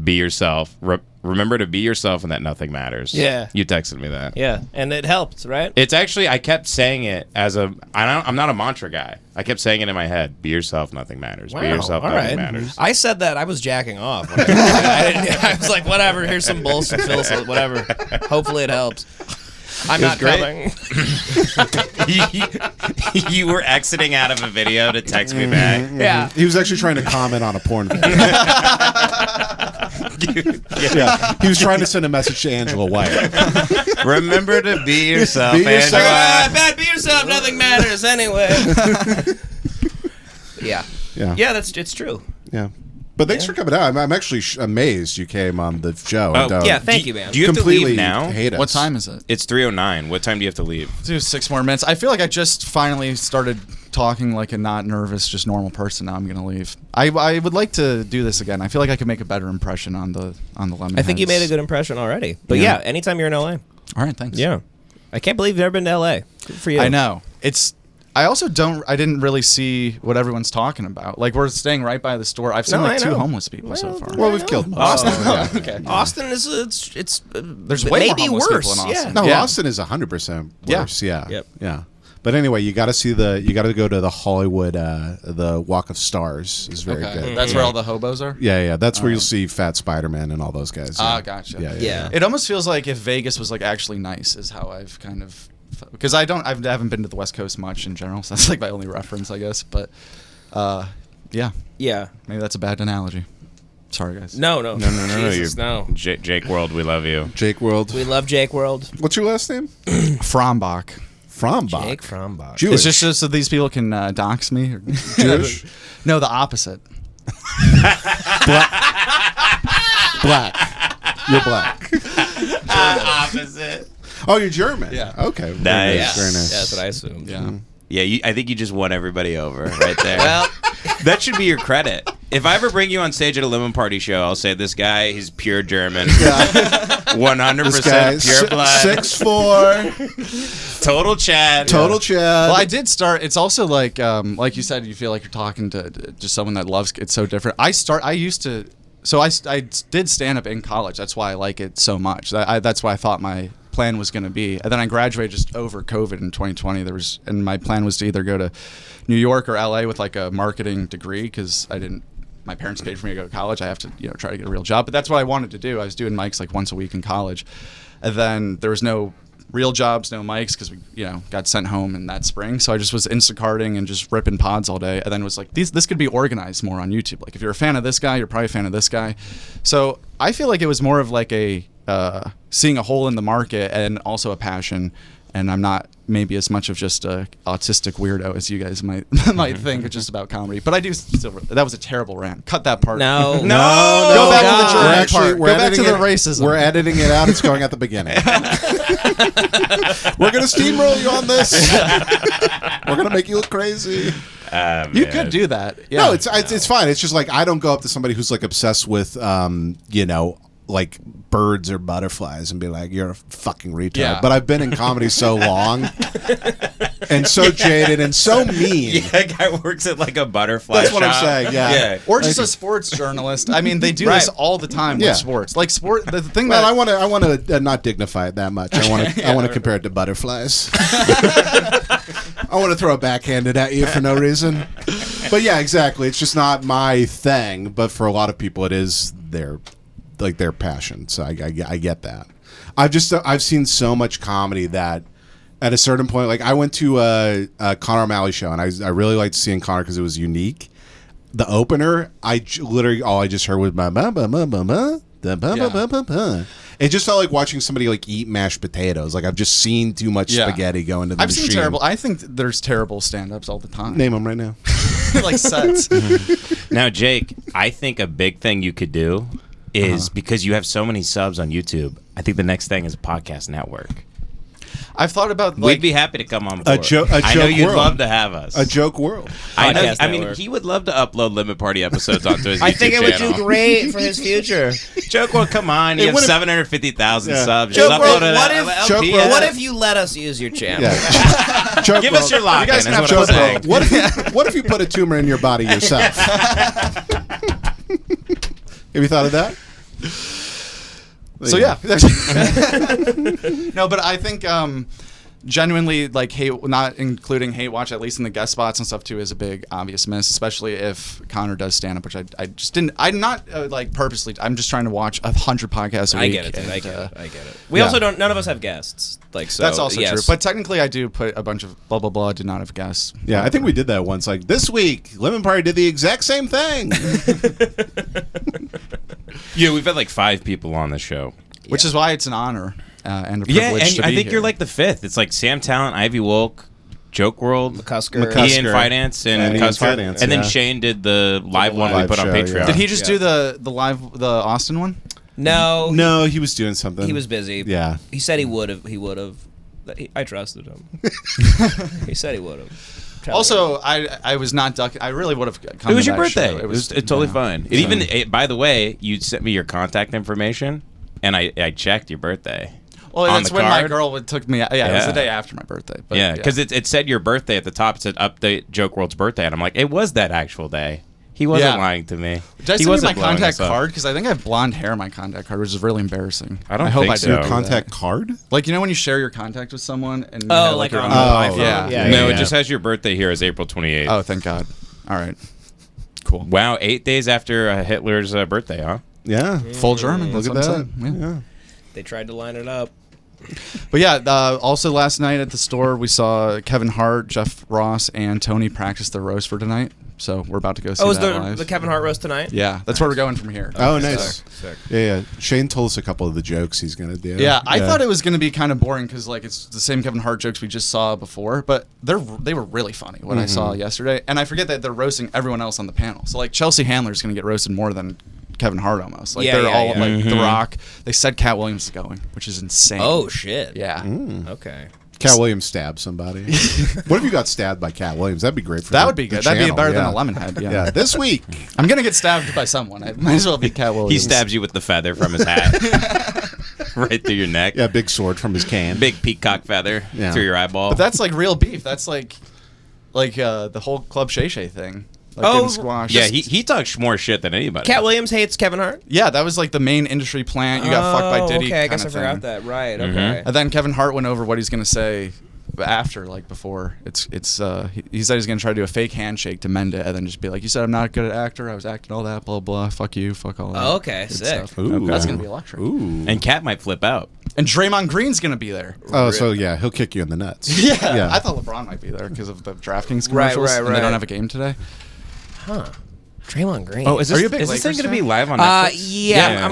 D: be yourself. Remember to be yourself and that nothing matters.
C: Yeah.
D: You texted me that.
C: Yeah, and it helped, right?
D: It's actually, I kept saying it as I'm not a mantra guy. I kept saying it in my head. Be yourself, nothing matters. Be yourself,
C: all
D: nothing
C: right.
D: matters.
C: I said that. I was jacking off. I was like, whatever. Here's some bullshit, Phil. Whatever. Hopefully it helps. I'm
D: was
C: not
D: great.
C: coming.
D: You were exiting out of a video to text me back.
C: Yeah.
A: He was actually trying to comment on a porn video. Yeah, he was trying to send a message to Angela White.
D: Remember to be yourself,
A: Be yourself.
C: Ah, bad. Be yourself. Nothing matters anyway. Yeah.
A: Yeah,
C: It's true.
A: yeah. But thanks for coming out. I'm actually amazed you came on the show.
D: Oh,
A: and,
C: Yeah, thank you, man.
D: Do you have to
A: completely
D: leave now?
A: hate us.
B: What time is it?
D: It's 3:09. What time do you have to leave?
B: Do 6 more minutes. I feel like I just finally started talking like a not nervous, just normal person. Now I'm gonna leave. I would like to do this again. I feel like I could make a better impression on the Lemonheads.
C: I think you made a good impression already. But yeah, anytime you're in LA.
B: All right, thanks.
C: Yeah. I can't believe you've never been to LA. Good for you.
B: I know. I also didn't really see what everyone's talking about. Like, we're staying right by the store. I've seen
C: No,
B: like
C: I
B: 2
C: know.
B: homeless people so
C: Well,
B: far.
A: Well, we've killed most.
C: Austin,
B: Okay.
C: Austin is it's
B: There's way more
C: maybe
B: homeless
C: worse.
B: people in
C: Yeah.
B: Austin.
A: No,
B: Yeah.
A: Austin is 100%
B: Yeah.
A: worse. Yeah.
C: Yep.
A: Yeah. But anyway, you got to go to the Hollywood, the Walk of Stars is very
B: Okay.
A: good.
B: That's where all the hobos are?
A: Yeah. That's where you'll see Fat Spider-Man and all those guys.
B: Ah,
A: Yeah.
B: gotcha.
C: Yeah.
B: It almost feels like if Vegas was like actually nice is how I've kind of, because I haven't been to the West Coast much in general, so that's like my only reference, I guess. But yeah,
C: Yeah.
B: maybe that's a bad analogy. Sorry, guys.
C: No.
D: No.
C: Jesus, no.
D: Jake World, we love you.
A: Jake World.
C: We love Jake World.
A: What's your last name?
B: Frombach.
A: Frambach.
C: Jake Frombach.
A: Jewish.
B: It's just so these people can dox me. Or
A: Jewish?
B: No, the opposite.
A: Black. You're black.
D: Opposite.
A: Oh, you're German.
B: Yeah.
A: Okay. Very
D: Nice.
A: nice. Very nice.
C: Yeah, that's what I assumed.
B: Yeah.
D: Yeah, I think you just won everybody over right there.
C: Well,
D: that should be your credit. If I ever bring you on stage at a Lemon Party show, I'll say this guy, he's pure German. 100% pure blood.
A: 6'4",
D: Total Chad.
A: total Chad.
B: Well, I did start. It's also like you said, you feel like you're talking to just someone that loves. It's so different. I used to. So I did stand up in college. That's why I like it so much. That's why I thought my plan was going to be. And then I graduated just over COVID in 2020. And my plan was to either go to New York or LA with like a marketing degree, because my parents paid for me to go to college. I have to try to get a real job. But that's what I wanted to do. I was doing mics like once a week in college, and then there was no real jobs, no mics, because we got sent home in that spring. So I just was Instacarting and just ripping pods all day, and then was like, this could be organized more on YouTube. Like if you're a fan of this guy, you're probably a fan of this guy. So I feel like it was more of like a seeing a hole in the market and also a passion. And I'm not maybe as much of just a autistic weirdo as you guys might think, just about comedy. But I do still. That was a terrible rant. Cut that part.
C: No.
B: Go back to the German part.
A: We're
B: Go back to
A: editing
B: the
A: it-
B: racism.
A: We're editing it out. It's going at the beginning. We're gonna steamroll you on this. We're gonna make you look crazy.
B: You could do that. Yeah.
A: No, it's fine. It's just like I don't go up to somebody who's like obsessed with like birds or butterflies and be like, you're a fucking retard.
B: Yeah.
A: But I've been in comedy so long and so jaded and so mean.
D: Yeah, that guy works at like a butterfly
A: That's what I'm
D: shop.
A: saying, yeah.
B: Or just a sports journalist. I mean, they do this all the time
A: Yeah.
B: with sports. Like sport. The thing
A: Well,
B: that
A: I want to not dignify it that much. I want to compare it to butterflies. I want to throw it backhanded at you for no reason. But yeah, exactly. It's just not my thing. But for a lot of people, it is their passion. So I get that. I've seen so much comedy that at a certain point, like I went to a Conor O'Malley show, and I really liked seeing Conor because it was unique. The opener, literally all I just heard was ma ma ma ma ma ma. It just felt like watching somebody like eat mashed potatoes. Like I've just seen too much spaghetti go into the
B: I've
A: machine.
B: seen terrible. I think there's terrible stand-ups all the time.
A: Name them right now.
B: Like sets.
D: Now, Jake, I think a big thing you could do is because you have so many subs on YouTube, I think the next thing is a podcast network.
B: I've thought about
D: We'd be happy to come on board.
A: A joke
D: I know you'd
A: world.
D: love to have us.
A: A joke world.
D: I know.
C: Podcast
D: I mean,
C: network.
D: he would love to upload Limit Party episodes onto his YouTube
C: I think it would do
D: channel.
C: great for his future.
D: Joke World, come on. You
A: It
D: have
A: would've-
D: 750,000
A: Yeah.
D: subs.
C: Joke
D: Just
C: World,
D: upload
C: what
D: an
C: if-
D: LP.
A: Joke World-
C: What if you let us use your channel?
A: Yeah. Joke
D: Give
A: world.
D: us your login.
B: guys
D: Is
B: can
D: what
B: have
D: I'm
A: Joke
B: Joke
D: saying.
A: world. What if you put a tumor in your body yourself? Have you thought of that?
B: So yeah. No, but I think genuinely like not including Hate Watch, at least in the guest spots and stuff too, is a big obvious miss, especially if Connor does stand up, which I just didn't. I'm not like purposely. I'm just trying to watch 100 podcasts a week.
C: I get it, dude.
B: and,
C: I get it. We
B: yeah.
C: also don't. None of us have guests. Like so.
B: That's also
C: yes.
B: true. But technically, I do put a bunch of blah blah blah. Did not have guests.
A: Yeah, I think we did that once. Like this week, Lemon Party did the exact same thing.
D: Yeah, we've had like 5 people on the show.
B: Which is why it's an honor and a
D: Yeah,
B: privilege
D: and
B: to
D: I
B: be
D: think
B: here.
D: you're like the 5th. It's like Sam Talent, Ivy Wolk, Joke World,
C: McCusker.
D: Ian Finance, and
A: Ian
D: Cusker.
A: Finance,
D: and then
A: yeah.
D: Shane did the live one we
A: live
D: put on
A: show,
D: Patreon.
A: yeah.
B: Did he just do the Austin one?
C: No.
A: No, he was doing something.
C: He was busy.
A: Yeah.
C: He said he would have. He would have. I trusted him. He said he would have.
B: Also, I was not ducking. I really would have come.
D: It was
B: to
D: your
B: that
D: birthday.
B: show.
D: It was totally fine. It even, by the way, you sent me your contact information, and I checked your birthday.
B: Well,
D: on
B: that's
D: the
B: when my
D: card.
B: girl took me. Yeah, it was
D: Yeah.
B: the day after my birthday. But
D: Yeah, because it said your birthday at the top. It said update Joke World's birthday, and I'm like, it was that actual day. He wasn't
B: Yeah.
D: lying to me.
B: Did I
D: He
B: send you
D: wasn't
B: my
D: blowing
B: contact
D: us up.
B: card? Because I think I have blonde hair in my contact card, which is really embarrassing.
D: I don't
B: hope
D: think
B: I
D: so.
B: didn't
A: Your
B: do
A: contact
B: that.
A: card?
B: Like, you know when you share your contact with someone and you
C: Oh,
B: have,
C: like
B: your
C: on
B: own-
C: the
A: Oh,
C: iPhone.
B: yeah.
C: Yeah.
D: No,
A: yeah.
D: it just has your birthday here as April 28th.
B: Oh, thank God. All right. Cool.
D: Wow, 8 days after Hitler's birthday, huh?
A: Yeah.
B: Full German.
A: Look
B: That's
A: at
B: what
A: that.
B: I'm saying. Yeah.
A: Yeah.
C: They tried to line it up.
B: But yeah, also last night at the store, we saw Kevin Hart, Jeff Ross, and Tony practice their roast for tonight. So we're about to go see
C: Oh, is
B: that
C: the
B: live.
C: Kevin Hart roast tonight?
B: Yeah, that's where we're going from here.
A: Oh, nice.
C: Sick.
A: Yeah. Shane told us a couple of the jokes he's gonna do.
B: Yeah, I thought it was going to be kind of boring because like it's the same Kevin Hart jokes we just saw before, but they were really funny what I saw yesterday. And I forget that they're roasting everyone else on the panel. So like Chelsea Handler's going to get roasted more than Kevin Hart almost. Like
C: Yeah,
B: they're
C: yeah,
B: all
C: yeah.
B: like The Rock. They said Cat Williams is going, which is insane.
C: Oh shit.
B: yeah.
C: Okay.
A: Cat Williams stabbed somebody. What if you got stabbed by Cat Williams? That'd be great for
B: That
A: the-
B: would be
A: the
B: good. That'd be
A: channel,
B: better
A: yeah.
B: than a Lemonhead. Yeah.
A: Yeah. This week.
B: I'm going to get stabbed by someone. I might as well be Cat Williams.
D: He stabs you with the feather from his hat. Right through your neck.
A: Yeah, big sword from his can.
D: Big peacock feather
A: Yeah.
D: through your eyeball.
B: But that's like real beef. That's like the whole Club Shay Shay thing. Like
C: Oh,
B: getting squashed.
D: yeah, he talks more shit than anybody.
C: Cat Williams hates Kevin Hart.
B: Yeah, that was like the main industry plant. You got fucked by Diddy.
C: Okay, I guess I
B: kinda
C: forgot
B: thing.
C: that. Right.
D: Mhm.
C: Okay.
B: And then Kevin Hart went over what he's gonna say after, like before. He said he's gonna try to do a fake handshake to mend it, and then just be like, "You said I'm not a good actor. I was acting all that, blah blah. Fuck you, fuck all that."
C: Oh, okay,
B: Good
C: sick.
B: stuff.
A: Ooh.
B: That's gonna be electric.
A: Ooh.
D: And Cat might flip out.
B: And Draymond Green's going to be there.
A: Oh, so yeah, he'll kick you in the nuts.
B: Yeah. I thought LeBron might be there because of the DraftKings commercials.
C: right,
B: And they
C: right.
B: don't have a game today.
C: Draymond Green.
D: Oh, is
B: Are you a big
D: this thing
B: Lakers
D: going to be
B: fan?
D: live on Netflix?
C: Yeah, I am.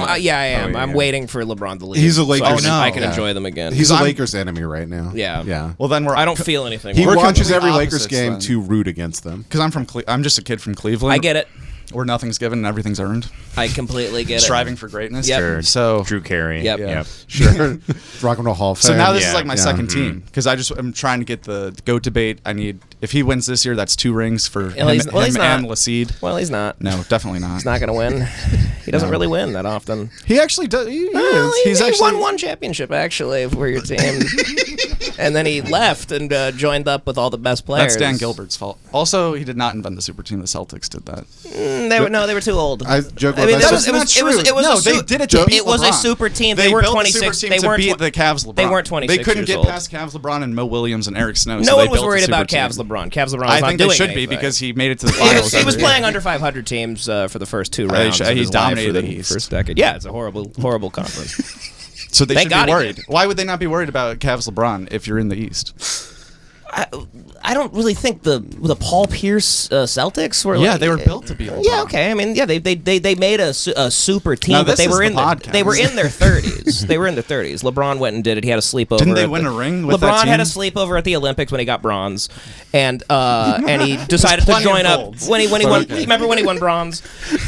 D: Oh,
C: I'm
D: yeah.
C: waiting for LeBron to leave.
A: He's a
C: so
A: Lakers-
C: I can
B: Oh, no.
C: enjoy them again.
A: He's a
B: I'm-
A: Lakers enemy right now.
C: Yeah.
A: Yeah.
B: Well, then
C: I don't feel anything.
A: He
B: we're
A: watches
B: complete
A: every Lakers
B: opposites
A: game
B: then.
A: to root against them.
B: Because I'm just a kid from Cleveland.
C: I get it.
B: Where nothing's given and everything's earned.
C: I completely get it.
B: Striving for greatness.
C: Yep.
D: Sure.
B: So
D: Drew Carey.
C: Yep.
B: Yeah.
A: Sure. Rock and Roll Hall of Fame.
B: So now this
D: Yeah.
B: is like my
A: Yeah.
B: second team because I'm trying to get the GOAT debate. I need if he wins this year, that's 2 rings for him,
C: he's not.
B: and Lassid.
C: Well, he's not.
B: No, definitely not.
C: He's not going to win. He doesn't really win that often.
B: He actually does. He
C: Well,
B: is. He's
C: he
B: actually
C: won one championship actually for your team, and then he left and joined up with all the best players.
B: That's Dan Gilbert's fault. Also, he did not invent the super team. The Celtics did that.
C: They were too old.
A: I joke
C: I
A: about
C: mean,
A: that.
C: it was
B: No,
C: a
B: they did it to beat
C: It was a
B: LeBron.
C: super team.
B: They
C: They weren't
B: built the
C: 26.
B: super
C: They
B: team to
C: weren't
B: beat
C: tw-
B: the Cavs. LeBron.
C: They weren't 26
B: They couldn't
C: years
B: get
C: old.
B: past Cavs LeBron and Mo Williams and Eric Snow.
C: No
B: so
C: one
B: they
C: was
B: built a
C: worried about
B: super
C: Cavs
B: team.
C: LeBron. Cavs LeBron was
B: I
C: not
B: think they
C: doing
B: should be
C: anything.
B: because he made it to the
C: He
B: finals.
C: was
B: every year.
C: playing under 500 teams for the first 2 rounds.
B: he
C: of his life
B: dominated
C: for
B: the East.
C: first decade. Yeah, it's a horrible conference.
B: So they
C: Thank
B: should
C: God
B: be
C: he
B: worried.
C: did.
B: Why would they not be worried about Cavs LeBron if you're in the East?
C: I don't really think the Paul Pierce Celtics were.
B: Yeah,
C: like,
B: they were built to be LeBron.
C: Yeah, okay. I mean, yeah, they made a super team,
B: Now,
C: but
B: this
C: they were
B: is
C: in
B: the
C: their,
B: podcast.
C: they were in their 30s. They were in their 30s. LeBron went and did it. He had a sleepover.
B: Didn't they
C: at
B: win
C: the-
B: a ring with
C: LeBron
B: that
C: had a
B: team?
C: sleepover at the Olympics when he got bronze, and he decided to
B: plenty of
C: join up
B: golds.
C: when he won.
B: Okay.
C: Remember when he won bronze,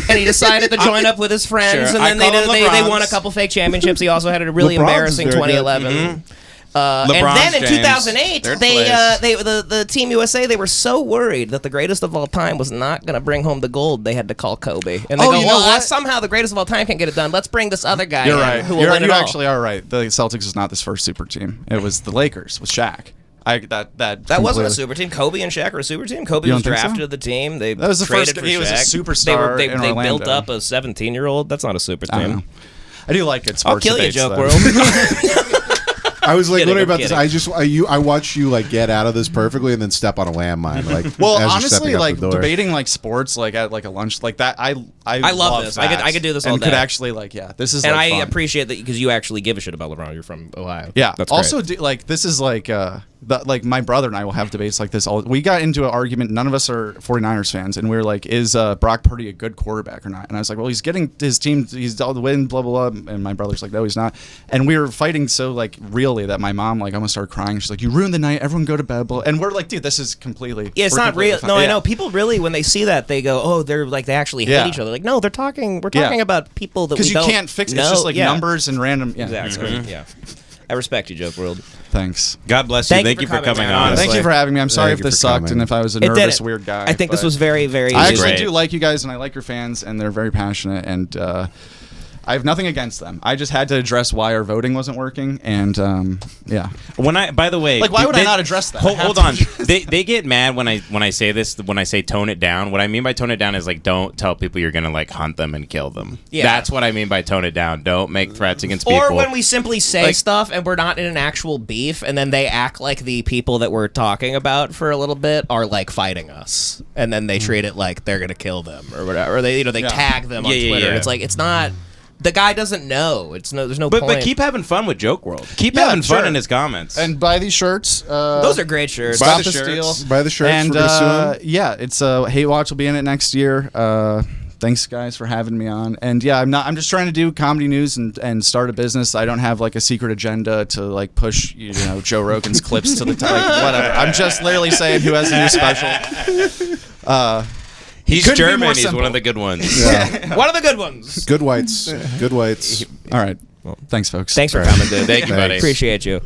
C: and he decided to join up with his friends,
D: Sure,
C: and
D: I
C: then
D: call him
C: they
D: LeBron's.
C: won a couple fake championships. He also had a really
A: LeBron's
C: embarrassing
A: is very good.
C: 2011.
D: LeBron
C: And then in
D: James,
C: 2008,
D: third
C: they
D: place.
C: the Team USA, they were so worried that the greatest of all time was not going to bring home the gold. They had to call Kobe, and they
B: Oh,
C: go,
B: you know
C: "Well,
B: what?
C: somehow the greatest of all time can't get it done. Let's bring this other guy
B: You're
C: in
B: right.
C: who will win it
B: You
C: all."
B: actually are right. The Celtics is not this first super team. It was the Lakers with Shaq.
C: That wasn't a
B: completely-
C: super team. Kobe and Shaq were a super team. Kobe
B: You
C: was
B: don't think so?
C: drafted to the team. They
B: That was the
C: traded
B: first-
C: for
B: he was a
C: Shaq.
B: superstar
C: They
B: in
C: built
B: Orlando.
C: up a 17-year-old. That's not a super
B: I don't
C: team.
B: know. I do like it.
C: I'll
B: Sports
C: kill you,
B: debates,
C: Joke
B: though.
C: World.
A: I was like
C: kidding,
A: wondering
C: I'm
A: about this.
C: kidding.
A: I watched you like get out of this perfectly and then step on a landmine. Like,
B: Well,
A: as you're
B: honestly,
A: stepping out
B: like
A: the door.
B: debating like sports, like at like a lunch, like that. I
C: love this.
B: That
C: I could do this all
B: and could
C: day.
B: actually like this is
C: And
B: like,
C: I
B: fun.
C: appreciate that because you actually give a shit about LeBron. You're from Ohio.
B: Yeah.
C: That's
B: also,
C: great.
B: like this is like like my brother and I will have debates like this. We got into an argument. None of us are 49ers fans, and we were like, "Is Brock Purdy a good quarterback or not?" And I was like, "Well, he's getting his team. He's all the win, blah blah blah." And my brother's like, "No, he's not." And we were fighting so like really that my mom like almost started crying. She's like, "You ruined the night. Everyone go to bed." Blah. And we're like, "Dude, this is completely."
C: Yeah, it's
B: we're
C: not
B: completely
C: real.
B: fine."
C: No, I
B: Yeah.
C: know. People really, when they see that, they go, "Oh, they're like they actually hate
B: Yeah.
C: each other." Like, no, we're talking
B: Yeah.
C: about people that we
B: Because you
C: don't
B: can't fix it.
C: know.
B: It's just like
C: Yeah.
B: numbers and random. Yeah,
C: Exactly.
B: it's great.
C: Yeah. I respect you, Joke World.
B: Thanks.
D: God bless you.
C: Thank you
D: Thank
C: for
D: you for
C: coming,
D: coming
C: man.
D: on.
C: Honestly.
B: Thank you for having me. I'm sorry
A: Thank
B: if
A: you
B: this
A: for
B: sucked
A: coming.
B: and if I was a
C: It did
B: nervous
C: it.
B: weird guy.
C: I think this
B: but
C: was very, very
B: I
C: easy.
B: actually
D: great.
B: do like you guys, and I like your fans, and they're very passionate, and I have nothing against them. I just had to address why our voting wasn't working, and yeah.
D: By the way,
B: Like, why would I not address that? I have
D: Hold
B: to
D: on.
B: address
D: They get mad when I say this. When I say tone it down, what I mean by tone it down is like don't tell people you're gonna like hunt them and kill them.
C: Yeah.
D: That's what I mean by tone it down. Don't make threats against people.
C: Or when we simply say
D: Like-
C: stuff and we're not in an actual beef, and then they act like the people that we're talking about for a little bit are like fighting us, and then they treat it like they're gonna kill them or whatever. Or they they
B: Yeah.
C: tag them on
D: Yeah, yeah,
C: Twitter.
D: yeah.
C: It's like it's not. The guy doesn't know. There's no
D: But
C: point.
D: keep having fun with Joke World. Keep
B: Yeah,
D: having fun
B: sure.
D: in his comments.
B: And buy these shirts.
C: Those are great shirts.
A: Buy
B: Stop
A: the
B: the
D: shirts.
B: steal.
A: Buy the shirts.
B: And
A: We're gonna sue him.
B: yeah, it's Hate Watch will be in it next year. Thanks guys for having me on. And yeah, I'm just trying to do comedy news and start a business. I don't have like a secret agenda to like push Joe Rogan's clips to the top. Like, whatever. I'm just literally saying who has a new special.
D: He's
B: couldn't be more
D: German. He's
B: simple.
D: one of the good ones.
C: One of the good ones.
A: Good whites. Good whites.
B: All right. Well, thanks folks.
C: Thanks for coming, dude.
D: Thank you, buddy.
C: Appreciate you.